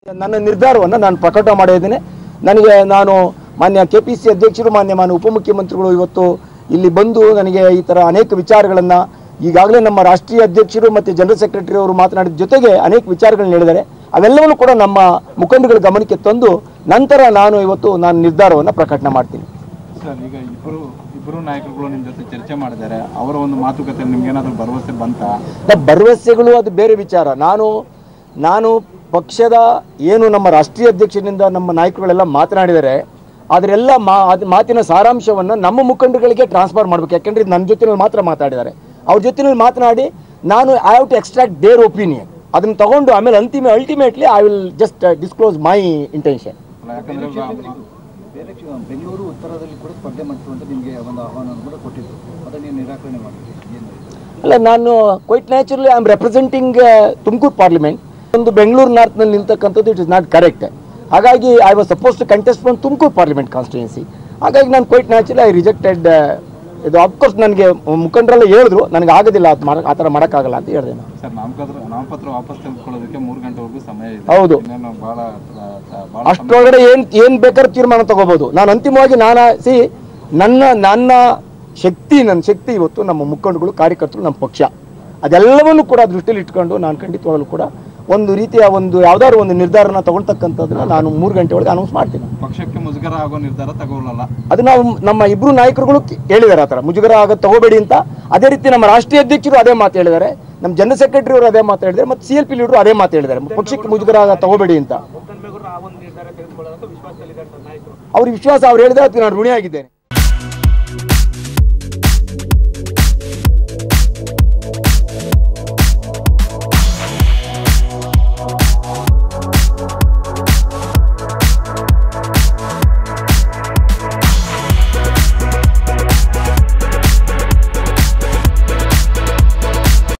ನನ್ನ ನಿರ್ಧಾರವನ್ನು ನಾನು ಪ್ರಕಟ ಮಾಡಿದ್ದೇನೆ. ನನಗೆ ನಾನು ಮಾನ್ಯ ಕೆಪಿಸಿಸಿ ಅಧ್ಯಕ್ಷರು ಮಾನ್ಯ ಉಪಮುಖ್ಯಮಂತ್ರಿಗಳು ಇವತ್ತು ಇಲ್ಲಿ ಬಂದು ನನಗೆ ಈ ಥರ ಅನೇಕ ವಿಚಾರಗಳನ್ನು ಈಗಾಗಲೇ ನಮ್ಮ ರಾಷ್ಟ್ರೀಯ ಅಧ್ಯಕ್ಷರು ಮತ್ತು ಜನರಲ್ ಸೆಕ್ರೆಟರಿ ಅವರು ಮಾತನಾಡಿದ ಜೊತೆಗೆ ಅನೇಕ ವಿಚಾರಗಳನ್ನು ಹೇಳಿದ್ದಾರೆ. ಅವೆಲ್ಲವನ್ನೂ ಕೂಡ ನಮ್ಮ ಮುಖಂಡಗಳ ಗಮನಕ್ಕೆ ತಂದು ನಂತರ ನಾನು ಇವತ್ತು ನಿರ್ಧಾರವನ್ನು ಪ್ರಕಟಣೆ ಮಾಡ್ತೀನಿ. ಸರ್, ಈಗ ಇಬ್ಬರು ನಾಯಕರುಗಳು ನಿಮ್ಮ ಜೊತೆ ಚರ್ಚೆ ಮಾಡಿದ್ದಾರೆ. ಅವರ ಒಂದು ಮಾತುಕತೆ ನಿಮ್ಗೆ ಏನಾದರೂ ಭರವಸೆ ಬಂತಾ? ಭರವಸೆಗಳು ಅದು ಬೇರೆ ವಿಚಾರ. ನಾನು ಪಕ್ಷದ ಏನು ನಮ್ಮ ರಾಷ್ಟ್ರೀಯ ಅಧ್ಯಕ್ಷರಿಂದ ನಮ್ಮ ನಾಯಕರುಗಳೆಲ್ಲ ಮಾತನಾಡಿದರೆ ಅದರೆಲ್ಲ ಮಾತಿನ ಸಾರಾಂಶವನ್ನು ನಮ್ಮ ಮುಖಂಡಗಳಿಗೆ ಟ್ರಾನ್ಸ್ಫರ್ ಮಾಡಬೇಕು. ಯಾಕೆಂದರೆ ಇದು ನನ್ನ ಜೊತೆಯಲ್ಲಿ ಮಾತ್ರ ಮಾತಾಡಿದ್ದಾರೆ. ಅವ್ರ ಜೊತೆಯಲ್ಲಿ ಮಾತನಾಡಿ ನಾನು I have to extract their opinion. ಅದನ್ನು ತಗೊಂಡು ಆಮೇಲೆ ultimately I will just disclose my intention. Bengaluru ಉತ್ತರದಲ್ಲಿ ಕೂಡ ಸ್ಪರ್ಧೆ ಮಾಡ್ತು ಅಂತ ನಿಮಗೆ ಒಂದು ಆಹ್ವಾನ ಕೂಡ ಕೊಟ್ಟಿದ್ದು, ಅದನ್ನು ನೀವು ನಿರಾಕರಣೆ ಮಾಡಿದ್ರಿ. ಅಲ್ಲ, ನಾನು quite naturally I am representing Tumakuru parliament. ಒಂದು ಬೆಂಗಳೂರು ನಾರ್ತ್ನಲ್ಲಿ ನಿಲ್ತಕ್ಕಂಥದ್ದು ಇಟ್ ಇಸ್ ನಾಟ್ ಕರೆಕ್ಟ್. ಹಾಗಾಗಿ I was suppose to contest from Tumakuru parliament constituency. ಹಾಗಾಗಿ ನಾನು ಕ್ವೈಟ್ ನ್ಯಾಚುರಲಿ ಐ ರಿಜೆಕ್ಟೆಡ್ ಇದು. ಅಫ್ಕೋರ್ಸ್ ನನಗೆ ಮುಖಂಡರೆಲ್ಲ ಹೇಳಿದ್ರು ನನಗೆ ಆಗೋದಿಲ್ಲ, ಆ ಥರ ಮಾಡೋಕ್ಕಾಗಲ್ಲ ಅಂತ ಹೇಳಿದೆ ನಾನು. ಸರ್, ನಾಮಪತ್ರ ವಾಪಸ್ ತೆಗೆದುಕೊಳ್ಳೋದಕ್ಕೆ 3 ಗಂಟೆವರೆಗೂ ಸಮಯ ಇದೆ. ಹೌದು, ಅಷ್ಟರೊಳಗಡೆ ಏನು ಬೇಕಾದ್ರೂ ತೀರ್ಮಾನ ತಗೋಬಹುದು. ನಾನು ಅಂತಿಮವಾಗಿ ನನ್ನ ಶಕ್ತಿ ಇವತ್ತು ನಮ್ಮ ಮುಖಂಡಗಳು, ಕಾರ್ಯಕರ್ತರು, ನಮ್ಮ ಪಕ್ಷ ಅದೆಲ್ಲವನ್ನೂ ಕೂಡ ದೃಷ್ಟಿಯಲ್ಲಿ ಇಟ್ಕೊಂಡು ನಾನು ಖಂಡಿತವಾಗಲೂ ಕೂಡ ಒಂದು ರೀತಿಯ ಯಾವ್ದಾದ್ರು ಒಂದು ನಿರ್ಧಾರನ ತಗೊಳ್ತಕ್ಕಂಥದ್ದನ್ನ ನಾನು 3 ಗಂಟೆ ಒಳಗೆ ಅನೌನ್ಸ್ ಮಾಡ್ತೀನಿ. ಪಕ್ಷಕ್ಕೆ ಮುಜುಗರ ಆಗೋ ನಿರ್ಧಾರ ತಗೊಳ್ಳಲ್ಲ. ಅದು ನಾವು ನಮ್ಮ ಇಬ್ಬರು ನಾಯಕರುಗಳು ಹೇಳಿದ್ದಾರೆ ಆ ಥರ ಮುಜುಗರ ಆಗೋದು ತಗೋಬೇಡಿ ಅಂತ. ಅದೇ ರೀತಿ ನಮ್ಮ ರಾಷ್ಟ್ರೀಯ ಅಧ್ಯಕ್ಷರು ಅದೇ ಮಾತು ಹೇಳಿದ್ದಾರೆ, ನಮ್ಮ ಜನರಲ್ ಸೆಕ್ರೆಟರಿ ಅವರು ಅದೇ ಮಾತು ಹೇಳಿದ್ದಾರೆ, ಮತ್ತು CLP ಲೀಡರು ಅದೇ ಮಾತು ಹೇಳಿದ್ದಾರೆ, ಪಕ್ಷಕ್ಕೆ ಮುಜುಗರ ಆಗ ತಗೋಬೇಡಿ ಅಂತ. ಅವ್ರ ವಿಶ್ವಾಸ ಅವ್ರು ಹೇಳಿದ್ರೆ ಅದಕ್ಕೆ ನಾನು ಋಣಿಯಾಗಿದ್ದೇನೆ.